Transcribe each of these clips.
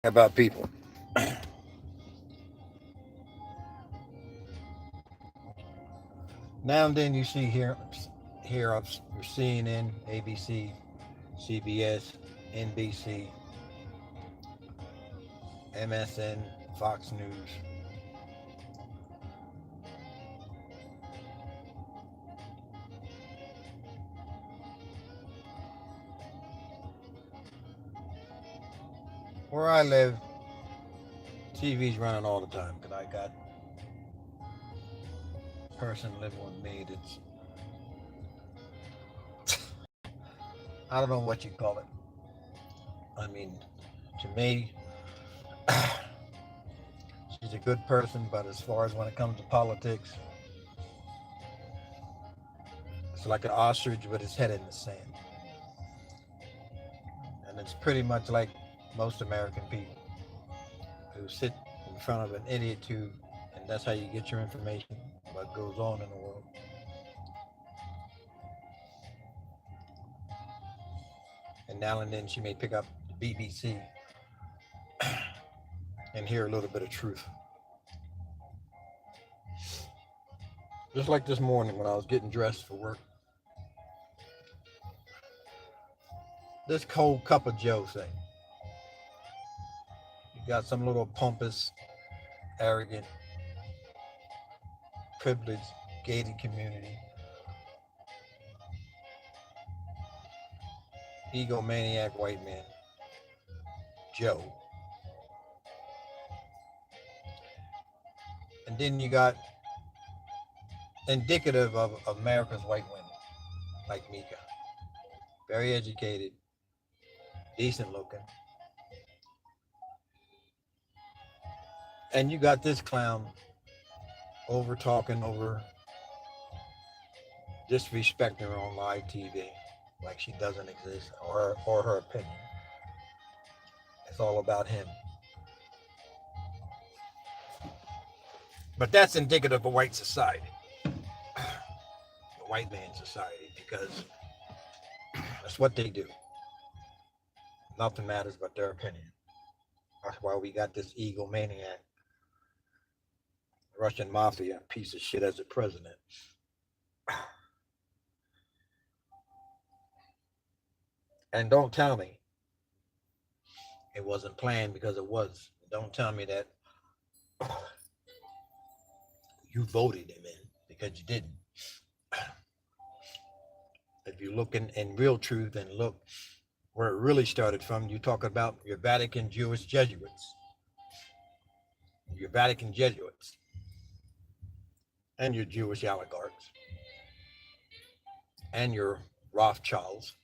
about people. Now and then you see here of your CNN, ABC, CBS, NBC, MSN, Fox News. Where I live, TV's running all the time because I got a person living with me that's I don't know what you call it. I mean, to me, she's a good person, but as far as when it comes to politics, it's like an ostrich with his head in the sand. And it's pretty much like most American people who sit in front of an idiot tube, and that's how you get your information, what goes on in the world. And now and then she may pick up the BBC and hear a little bit of truth. Just like this morning when I was getting dressed for work. This cold cup of Joe thing. You got some little pompous, arrogant, privileged, gated community, egomaniac white man, Joe. And then you got indicative of America's white women, like Mika. Very educated, decent looking. And you got this clown over talking, over disrespecting her on live TV like she doesn't exist, or her opinion. It's all about him. But that's indicative of white society, the white man society, because that's what they do. Nothing matters but their opinion. That's why we got this egomaniac Russian mafia piece of shit as a president. And don't tell me it wasn't planned, because it was. Don't tell me that you voted him in, because you didn't. If you look in real truth and look where it really started from, you talk about your Vatican Jewish Jesuits, your Vatican Jesuits, and your Jewish oligarchs, and your Rothschilds,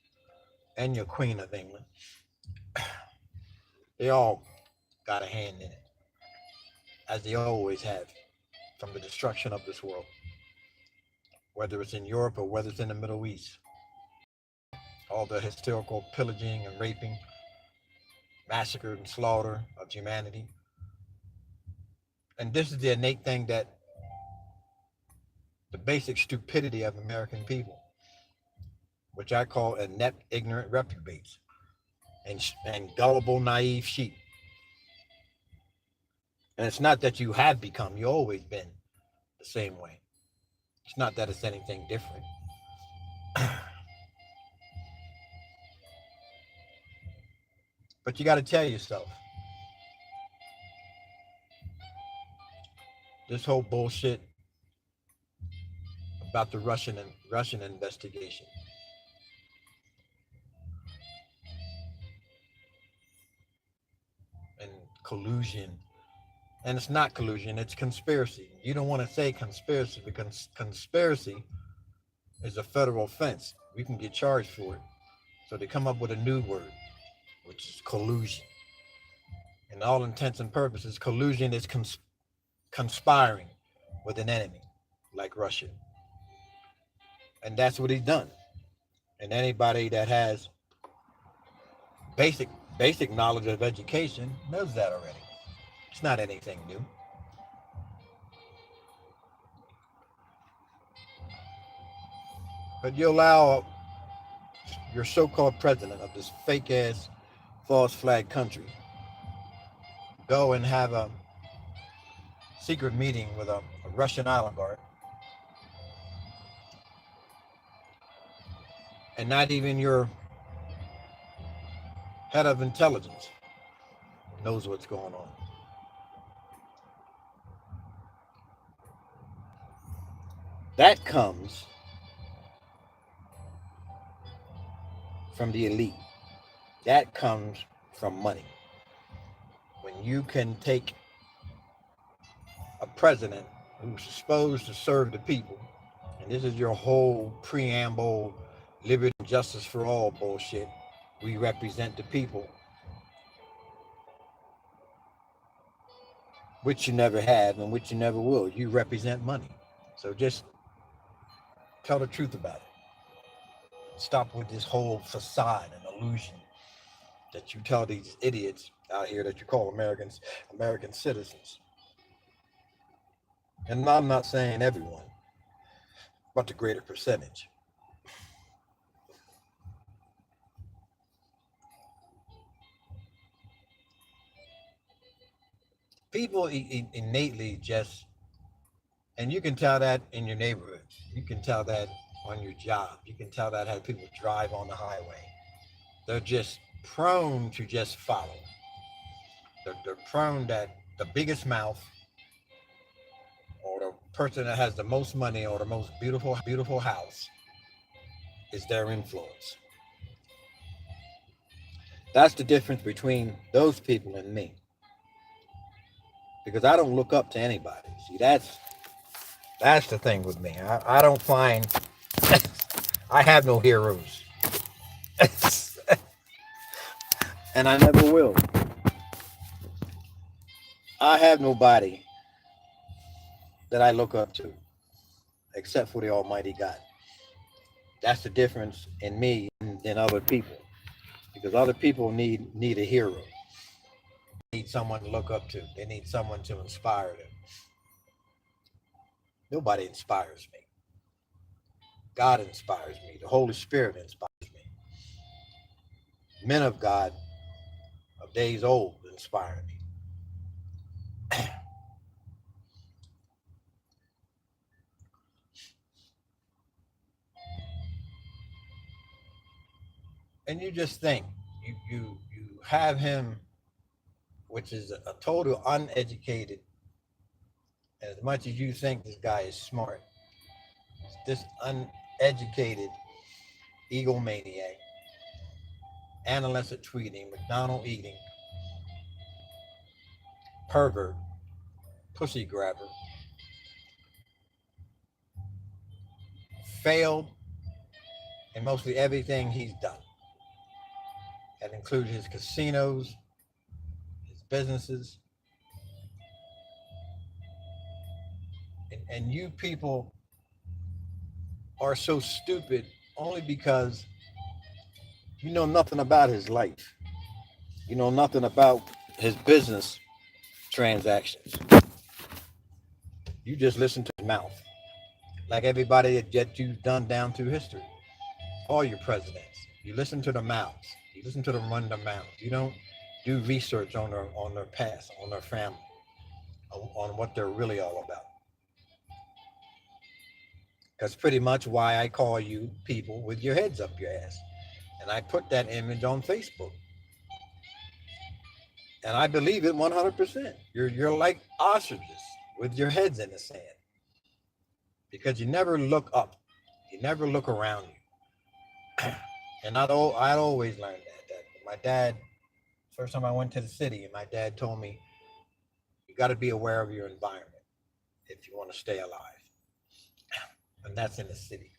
and your Queen of England. They all got a hand in it, as they always have, from the destruction of this world, whether it's in Europe or whether it's in the Middle East. All the hysterical pillaging and raping, massacre and slaughter of humanity. And this is the innate thing, that the basic stupidity of American people, which I call inept, ignorant reprobates, and gullible, naive sheep. And it's not that you have become, you've always been the same way. It's not that it's anything different. But you got to tell yourself, this whole bullshit about the Russian investigation, and collusion, and it's not collusion, it's conspiracy. You don't want to say conspiracy, because conspiracy is a federal offense. We can get charged for it. So they come up with a new word, which is collusion. In all intents and purposes, collusion is conspiring with an enemy like Russia. And that's what he's done. And anybody that has basic knowledge of education knows that already. It's not anything new. But you allow your so-called president of this fake-ass false flag country go and have a secret meeting with a Russian oligarch, and not even your head of intelligence knows what's going on. That comes from the elite. That comes from money. When you can take a president who's supposed to serve the people, and this is your whole preamble, liberty and justice for all bullshit. We represent the people, which you never have and which you never will. You represent money. So just tell the truth about it. Stop with this whole facade and illusion that you tell these idiots out here that you call American citizens. And I'm not saying everyone, but the greater percentage. People innately just, and you can tell that in your neighborhoods. You can tell that on your job. You can tell that how people drive on the highway. They're just prone to just follow. They're prone that the biggest mouth or the person that has the most money or the most beautiful house is their influence. That's the difference between those people and me. Because I don't look up to anybody. See, that's the thing with me. I don't find, I have no heroes. And I never will. I have nobody that I look up to except for the Almighty God. That's the difference in me than other people. Because other people need a hero. They need someone to look up to. They need someone to inspire them. Nobody inspires me. God inspires me. The Holy Spirit inspires me. Men of God of days old inspire me. And you just think you have him, which is a total uneducated. As much as you think this guy is smart, this uneducated egomaniac, analyst at tweeting, McDonald eating, pervert, pussy grabber, failed in mostly everything he's done. That includes his casinos, his businesses. And you people are so stupid only because you know nothing about his life. You know nothing about his business transactions. You just listen to his mouth. Like everybody that you've done down through history. All your presidents. You listen to the mouths. You listen to them run their mouths. You don't do research on their past, on their family, on what they're really all about. That's pretty much why I call you people with your heads up your ass. And I put that image on Facebook. And I believe it 100%. You're like ostriches with your heads in the sand. Because you never look up. You never look around you. And I'd always learned that my dad, first time I went to the city, and my dad told me, you got to be aware of your environment if you want to stay alive. And that's in the city.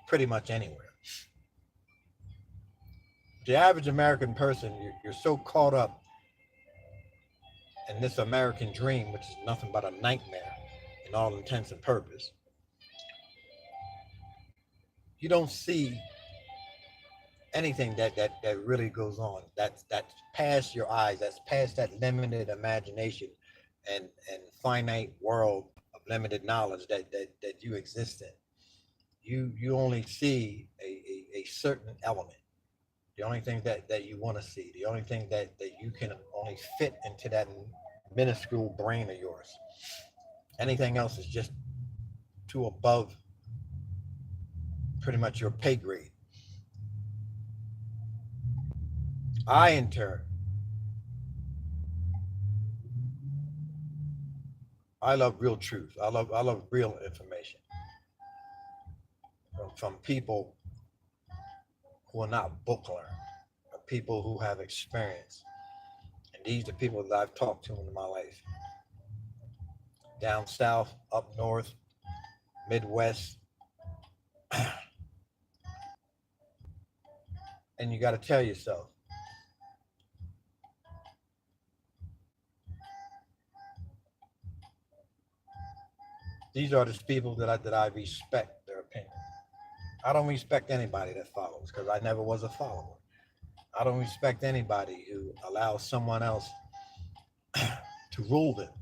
Pretty much anywhere. The average American person, you're so caught up in this American dream, which is nothing but a nightmare in all intents and purpose. You don't see anything that really goes on. That's past your eyes. That's past that limited imagination and finite world of limited knowledge that you exist in. You only see a certain element. The only thing that you want to see, the only thing that you can only they fit into that minuscule brain of yours. Anything else is just too above pretty much your pay grade. I, in turn, I love real truth. I love real information from people who are not book learned, but people who have experience. And these are people that I've talked to in my life. Down south, up north, Midwest. And you got to tell yourself, these are the people that I respect their opinion. I don't respect anybody that follows because I never was a follower. I don't respect anybody who allows someone else to rule them.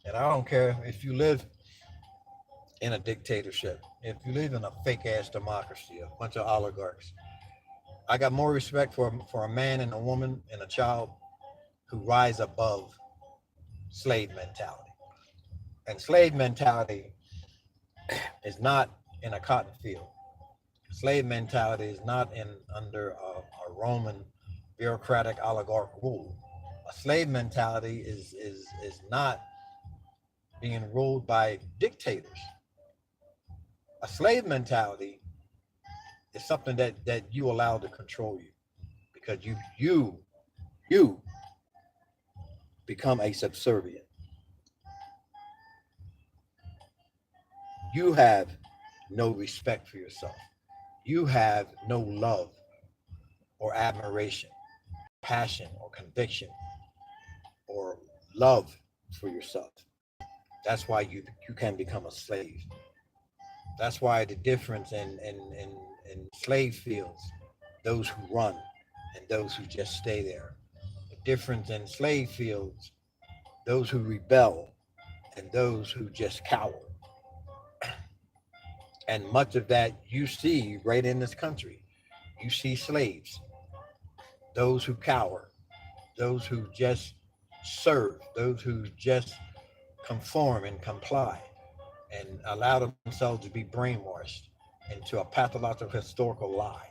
And I don't care if you live in a dictatorship, if you live in a fake ass democracy, a bunch of oligarchs. I got more respect for a man and a woman and a child who rise above slave mentality. And slave mentality is not in a cotton field. Slave mentality is not under a Roman bureaucratic oligarch rule. A slave mentality is not being ruled by dictators. A slave mentality is something that you allow to control you, because you become a subservient. You have no respect for yourself. You have no love or admiration, passion or conviction or love for yourself. That's why you can become a slave. That's why the difference in slave fields, those who run and those who just stay there. The difference in slave fields, those who rebel and those who just cower. And much of that you see right in this country. You see slaves, those who cower, those who just serve, those who just conform and comply and allow themselves to be brainwashed into a pathological historical lie,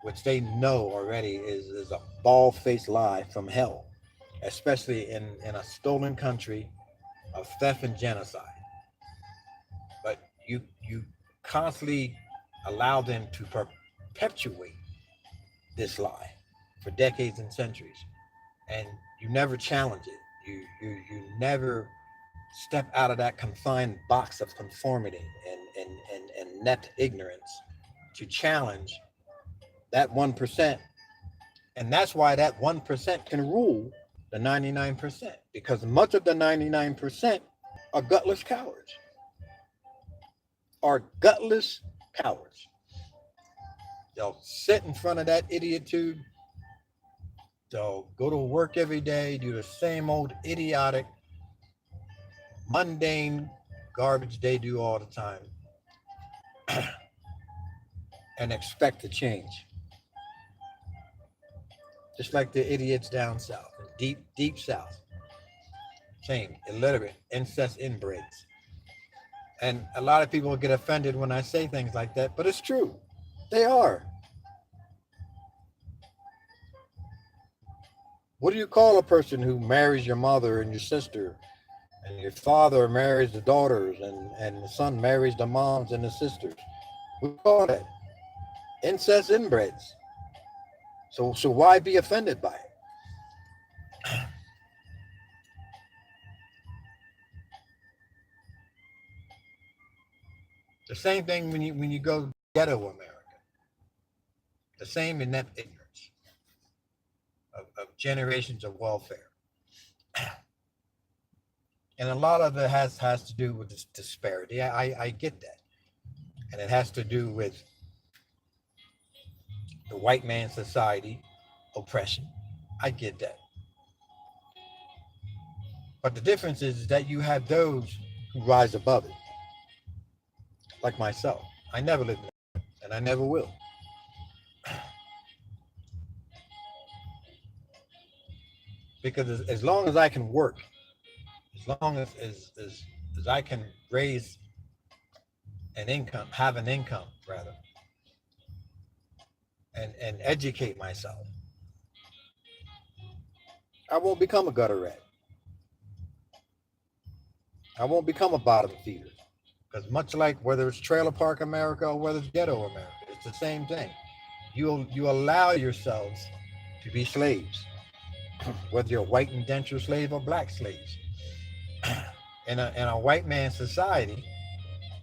which they know already is a bald-faced lie from hell, especially in a stolen country of theft and genocide. But you constantly allow them to perpetuate this lie for decades and centuries, and you never challenge it. You never step out of that confined box of conformity and net ignorance to challenge that 1%. And that's why that 1% can rule the 99%, because much of the 99% are gutless cowards. They'll sit in front of that idiotitude. They'll go to work every day, do the same old idiotic, mundane garbage they do all the time, and expect to change. Just like the idiots down south, deep south. Same, illiterate, incest inbreds. And a lot of people get offended when I say things like that, but it's true. They are. What do you call a person who marries your mother and your sister, and your father marries the daughters, and the son marries the moms and the sisters? We call that incest inbreds. So why be offended by it? The same thing when you go ghetto America. The same inept ignorance of generations of welfare. And a lot of it has to do with this disparity. I get that. And it has to do with the white man society, oppression. I get that. But the difference is that you have those who rise above it. Like myself. I never lived in it, and I never will. because as long as I can work, as long as I can raise an income, have an income rather, and educate myself, I won't become a gutter rat. I won't become a bottom feeder. Because much like whether it's trailer park America or whether it's ghetto America, it's the same thing. You allow yourselves to be slaves, whether you're a white indentured slave or black slaves. In a white man's society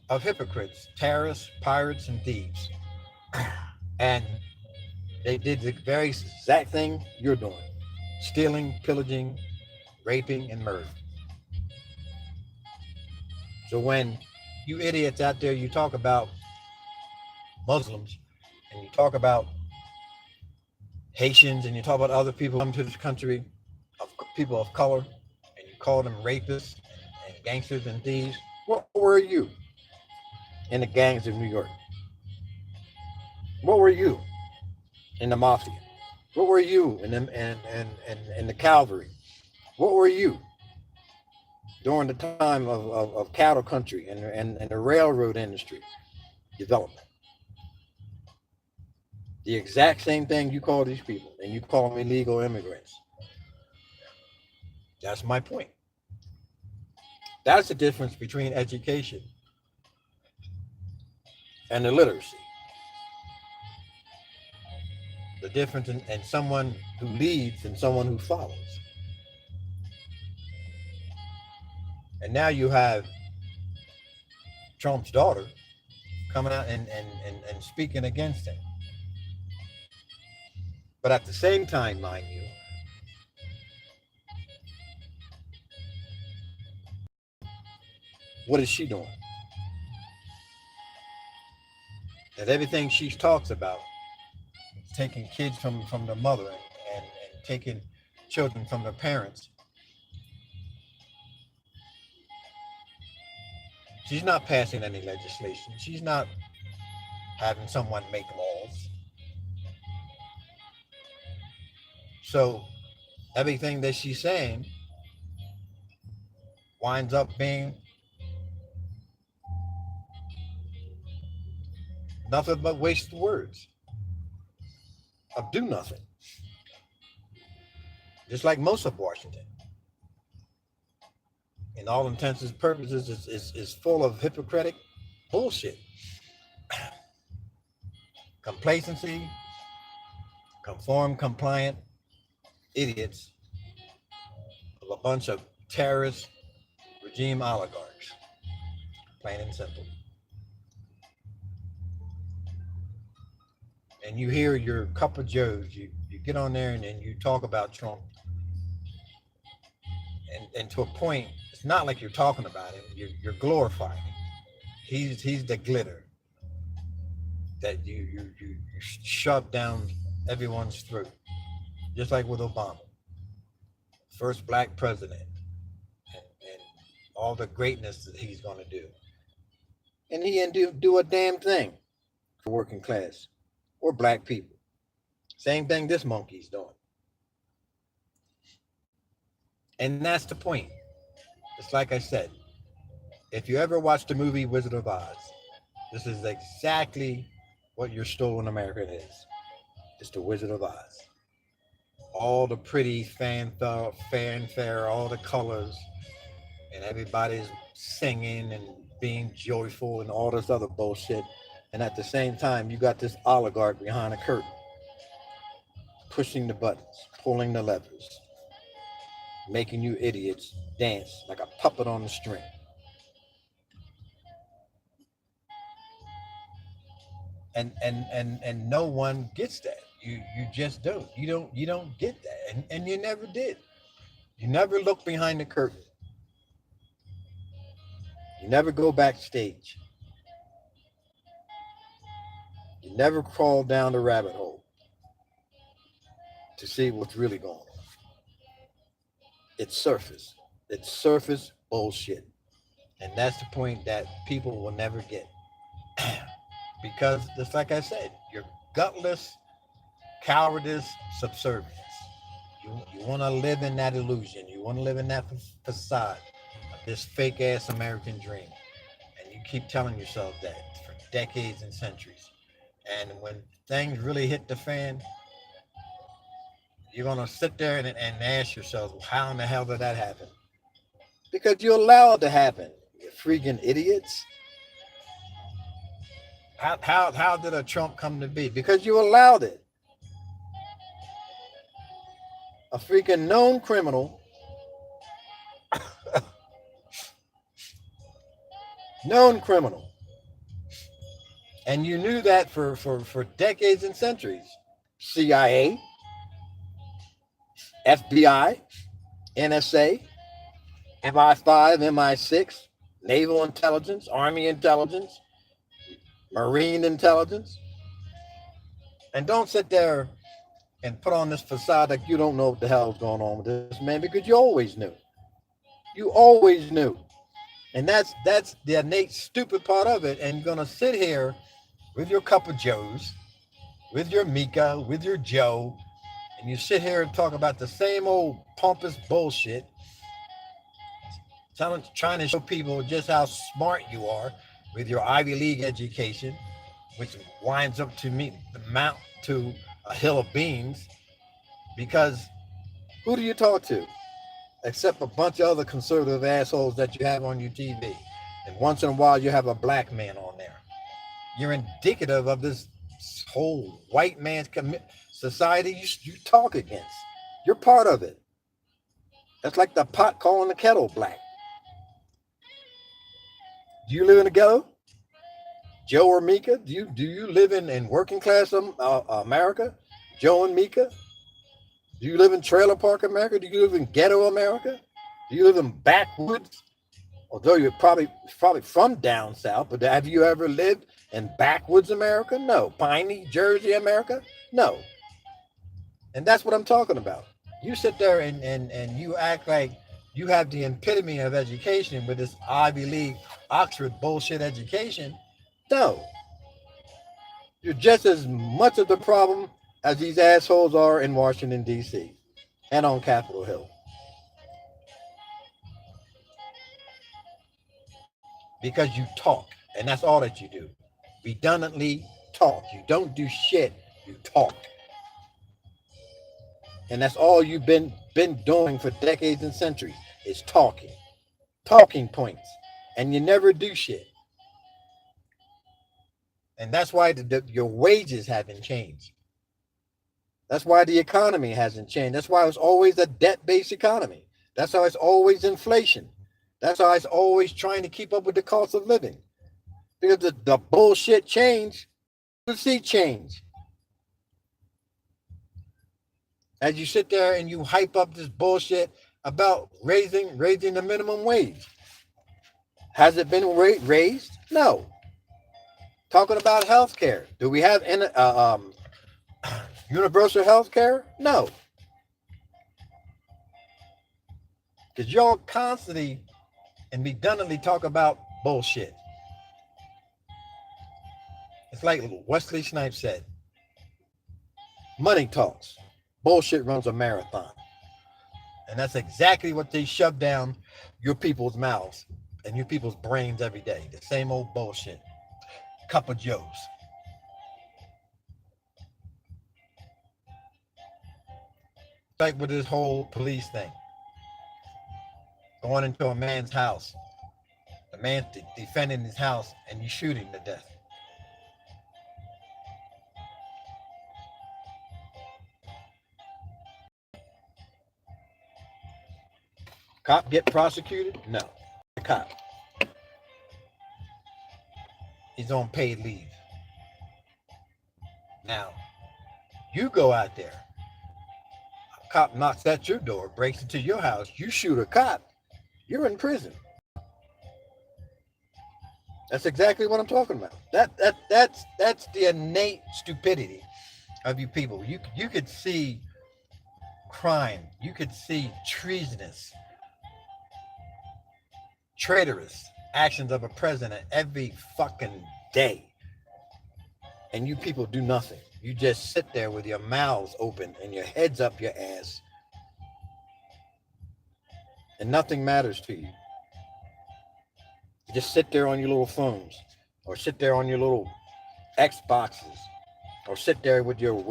of hypocrites, terrorists, pirates, and thieves. And they did the very exact thing you're doing: stealing, pillaging, raping, and murder. So when you idiots out there, you talk about Muslims and you talk about Haitians and you talk about other people coming to this country, of people of color, and you call them rapists and gangsters and thieves, what were you in the gangs of New York? What were you in the mafia? What were you in the cavalry? What were you during the time of cattle country and the railroad industry development? The exact same thing you call these people, and you call them illegal immigrants. That's my point. That's the difference between education and illiteracy. The difference in someone who leads and someone who follows. And now you have Trump's daughter coming out and speaking against him. But at the same time, mind you, what is she doing? That everything she talks about, taking kids from the mother and taking children from their parents. She's not passing any legislation. She's not having someone make laws. So everything that she's saying winds up being nothing but wasted words of do nothing. Just like most of Washington. In all intents and purposes, is full of hypocritic bullshit. Complacency, conform, compliant idiots of a bunch of terrorist regime oligarchs. Plain and simple. And you hear your cup of joes, you get on there and you talk about Trump. And to a point, it's not like you're talking about him, you're glorifying him. He's the glitter that you shove down everyone's throat. Just like with Obama. First black president. And all the greatness that he's gonna do. And he didn't do a damn thing for working class or black people. Same thing this monkey's doing. And that's the point. It's like I said, if you ever watched the movie Wizard of Oz, this is exactly what your stolen America is. It's the Wizard of Oz. All the pretty fanfare, all the colors, and everybody's singing and being joyful and all this other bullshit. And at the same time, you got this oligarch behind a curtain, pushing the buttons, pulling the levers, making you idiots dance like a puppet on the string. And no one gets that. You just don't. You don't get that. And you never did. You never look behind the curtain. You never go backstage. You never crawl down the rabbit hole to see what's really going on. It's surface. It's surface bullshit. And that's the point that people will never get. Because just like I said, you're gutless, cowardice, subservience. You You want to live in that illusion. You want to live in that facade of this fake ass American dream. And you keep telling yourself that for decades and centuries. And when things really hit the fan, you're going to sit there and ask yourself, well, how in the hell did that happen? Because you allow it to happen, you freaking idiots. How did a Trump come to be? Because you allowed it. A freaking known criminal, known criminal. And you knew that for decades and centuries. CIA, FBI, NSA, MI5, MI6, Naval Intelligence, Army Intelligence, Marine Intelligence. And don't sit there and put on this facade like you don't know what the hell is going on with this man, because you always knew. You always knew. And that's the innate stupid part of it. And you're going to sit here with your cup of joes, with your Mika, with your Joe, and you sit here and talk about the same old pompous bullshit, trying to show people just how smart you are with your Ivy League education, which winds up to mount to a hill of beans. Because who do you talk to? Except a bunch of other conservative assholes that you have on your TV. And once in a while, you have a black man on there. You're indicative of this whole white man's society you talk against. You're part of it. That's like the pot calling the kettle black. Do you live in a ghetto? Joe or Mika? Do you live in working class America? Joe and Mika? Do you live in trailer park America? Do you live in ghetto America? Do you live in backwoods? Although you're probably from down south, but have you ever lived in backwoods America? No. Piney, Jersey America? No. And that's what I'm talking about. You sit there and you act like you have the epitome of education with this Ivy League, Oxford bullshit education. No. You're just as much of the problem as these assholes are in Washington, D.C. and on Capitol Hill. Because you talk, and that's all that you do. Redundantly talk. You don't do shit, you talk. And that's all you've been doing for decades and centuries, is talking. Talking points. And you never do shit. And that's why your wages haven't changed. That's why the economy hasn't changed. That's why it's always a debt-based economy. That's how it's always inflation. That's how it's always trying to keep up with the cost of living. Because the bullshit change, you see change. As you sit there and you hype up this bullshit about raising the minimum wage. Has it been raised? No. Talking about health care. Do we have universal health care? No. Because y'all constantly and redundantly talk about bullshit. It's like Wesley Snipes said, money talks. Bullshit runs a marathon. And that's exactly what they shove down your people's mouths and your people's brains every day. The same old bullshit. Cup of joes. Like with this whole police thing. Going into a man's house. The man's defending his house and you shoot him to death. Cop get prosecuted? No. The cop. He's on paid leave. Now, you go out there. A cop knocks at your door, breaks into your house. You shoot a cop. You're in prison. That's exactly what I'm talking about. That's the innate stupidity of you people. You could see crime. You could see treasonous, traitorous actions of a president every fucking day. And you people do nothing. You just sit there with your mouths open and your heads up your ass and nothing matters to you. You just sit there on your little phones, or sit there on your little Xboxes, or sit there with your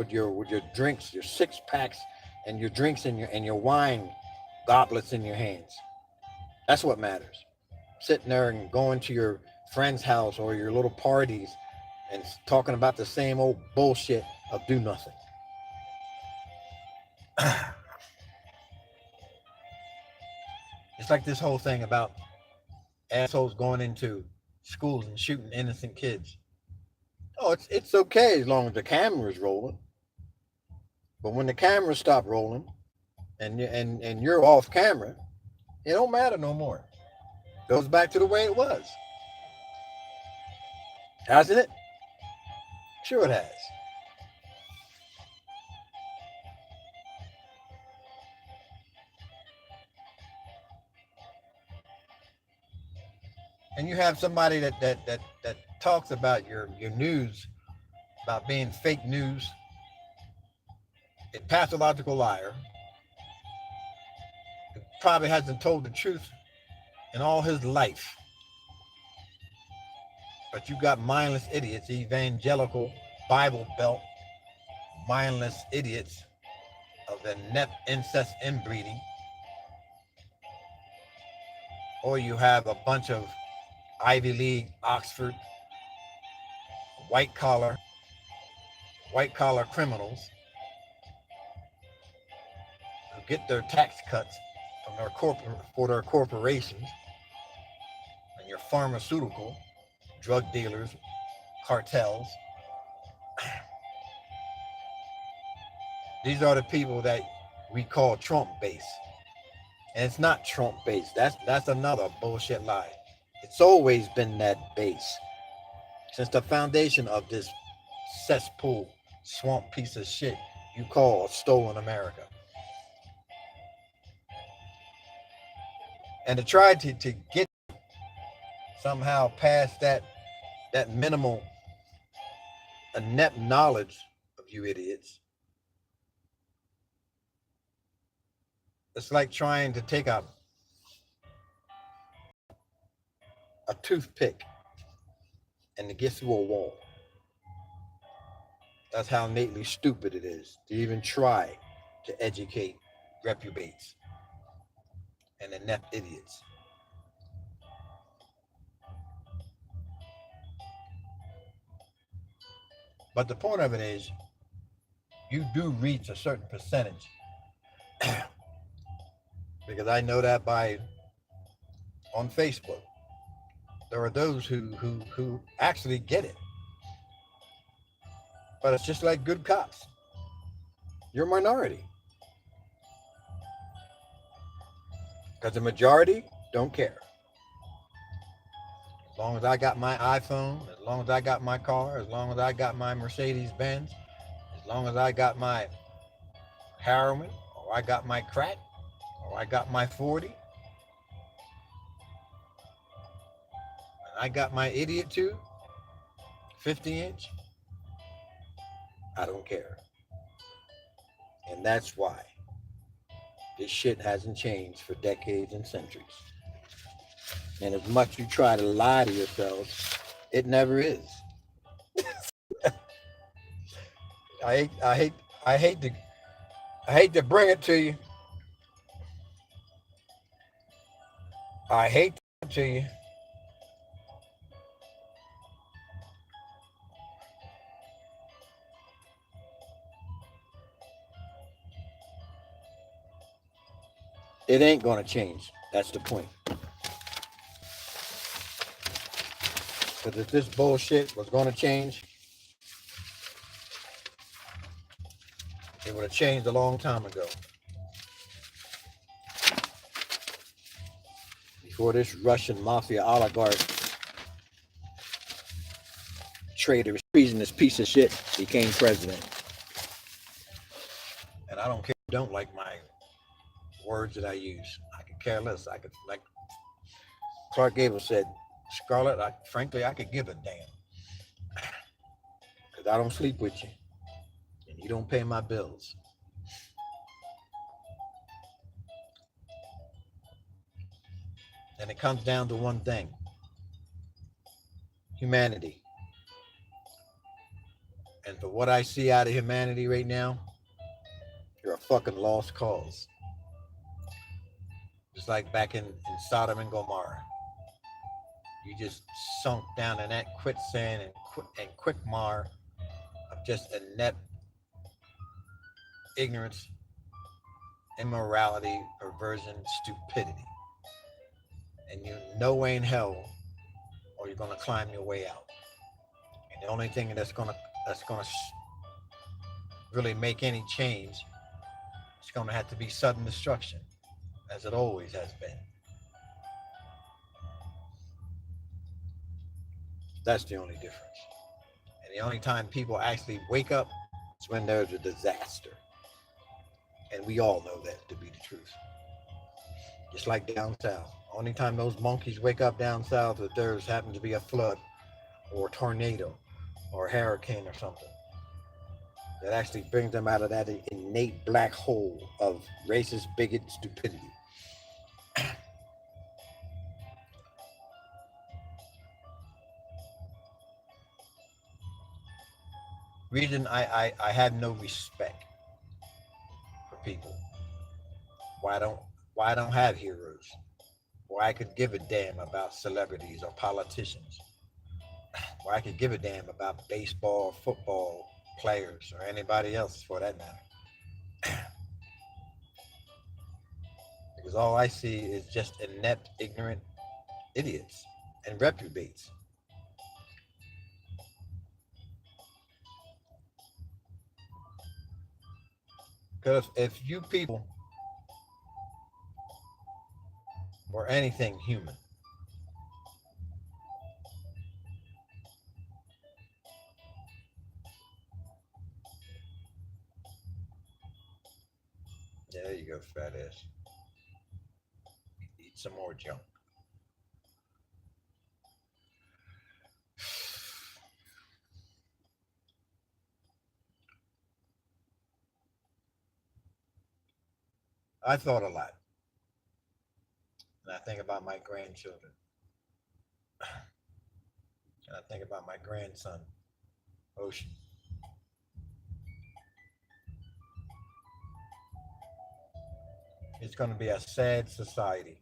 drinks, your 6-packs, and your drinks and your wine goblets in your hands. That's what matters. Sitting there and going to your friend's house or your little parties and talking about the same old bullshit of do nothing. It's like this whole thing about assholes going into schools and shooting innocent kids. Oh, it's okay as long as the camera's rolling. But when the cameras stop rolling and you're off camera, it don't matter no more. Goes back to the way it was. Hasn't it? Sure it has. And you have somebody that talks about your news, about being fake news, a pathological liar, who probably hasn't told the truth in all his life. But you got mindless idiots, evangelical, Bible Belt, mindless idiots of the incest inbreeding. Or you have a bunch of Ivy League, Oxford, white collar criminals who get their tax cuts from their corporations, and your pharmaceutical, drug dealers, cartels. These are the people that we call Trump base. And it's not Trump base. That's another bullshit lie. It's always been that base. Since the foundation of this cesspool, swamp piece of shit you call stolen America. And to try to get somehow past that minimal inept knowledge of you idiots, it's like trying to take a toothpick and to get through a wall. That's how innately stupid it is to even try to educate reprobates and inept idiots. But the point of it is, you do reach a certain percentage. Because I know that on Facebook, there are those who actually get it. But it's just like good cops. You're a minority. Because the majority don't care. As long as I got my iPhone, as long as I got my car, as long as I got my Mercedes Benz, as long as I got my heroin, or I got my crack, or I got my 40, and I got my idiot too, 50-inch, I don't care. And that's why this shit hasn't changed for decades and centuries. And as much you try to lie to yourselves, it never is. I hate to bring it to you. I hate to you. It ain't gonna change. That's the point. Because if this bullshit was gonna change, it would have changed a long time ago. Before this Russian mafia oligarch traitor, treasonous piece of shit became president. And I don't care if you don't like my words that I use. I could care less. I could, like Clark Gable said, Scarlett, frankly, I could give a damn. Because I don't sleep with you. And you don't pay my bills. And it comes down to one thing: humanity. And for what I see out of humanity right now, you're a fucking lost cause. Just like back in Sodom and Gomorrah. You just sunk down in that quicksand and quickmire of just inept ignorance, immorality, perversion, stupidity. And you no way in hell or you're gonna climb your way out. And the only thing that's gonna really make any change, it's gonna have to be sudden destruction, as it always has been. That's the only difference. And the only time people actually wake up is when there's a disaster. And we all know that to be the truth. Just like down south. Only time those monkeys wake up down south is there's happens to be a flood or a tornado or a hurricane or something that actually brings them out of that innate black hole of racist, bigot, stupidity. Reason I have no respect for people. Why I don't have heroes? Why I could give a damn about celebrities or politicians? Why I could give a damn about baseball, football players, or anybody else for that matter? Because all I see is just inept, ignorant idiots and reprobates. Because if you people were anything human, yeah, there you go, fat ass. Eat some more junk. I thought a lot. And I think about my grandchildren. And I think about my grandson, Ocean. It's going to be a sad society.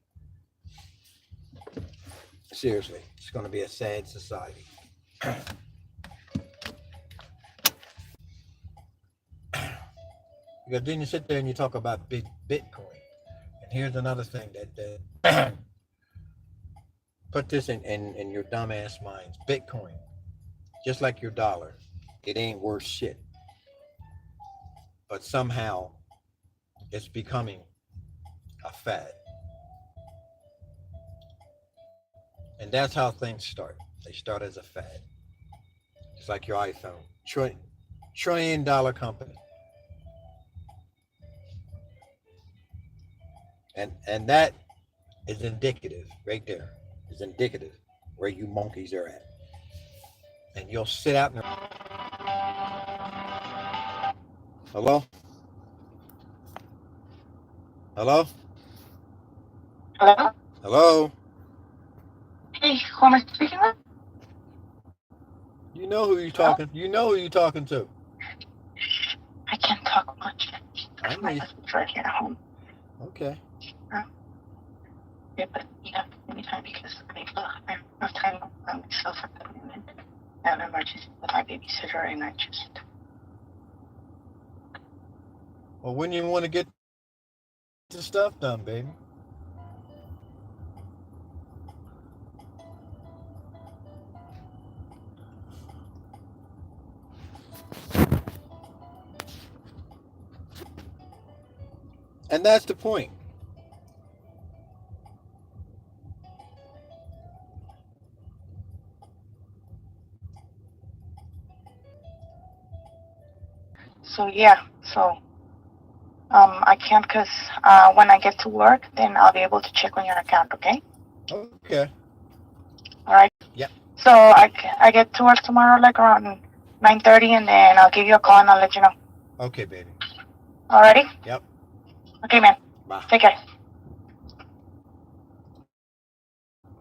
Seriously, it's going to be a sad society. Because then you sit there and you talk about big Bitcoin. And here's another thing that put this in your dumbass minds. Bitcoin, just like your dollar, it ain't worth shit. But somehow it's becoming a fad. And that's how things start. They start as a fad. It's like your iPhone, $1 trillion company. And that is indicative right there. Is indicative where you monkeys are at. And you'll sit out and hello? Hello? Hello? Hello? Hey, who am I speaking with? You know who you're talking. You know who you're talking to. I can't talk much. I My need. husband's right here at home. Okay. Yeah, but you have to give me time because I have enough time on myself at the moment. I have an emergency with my babysitter and I just... Well, when you want to get the stuff done, baby? And that's the point. So yeah, I can't because when I get to work, then I'll be able to check on your account, okay? Okay. All right. Yep. So I get to work tomorrow like around 9:30 and then I'll give you a call and I'll let you know. Okay, baby. Alrighty? Yep. Okay, man. Bye. Take care.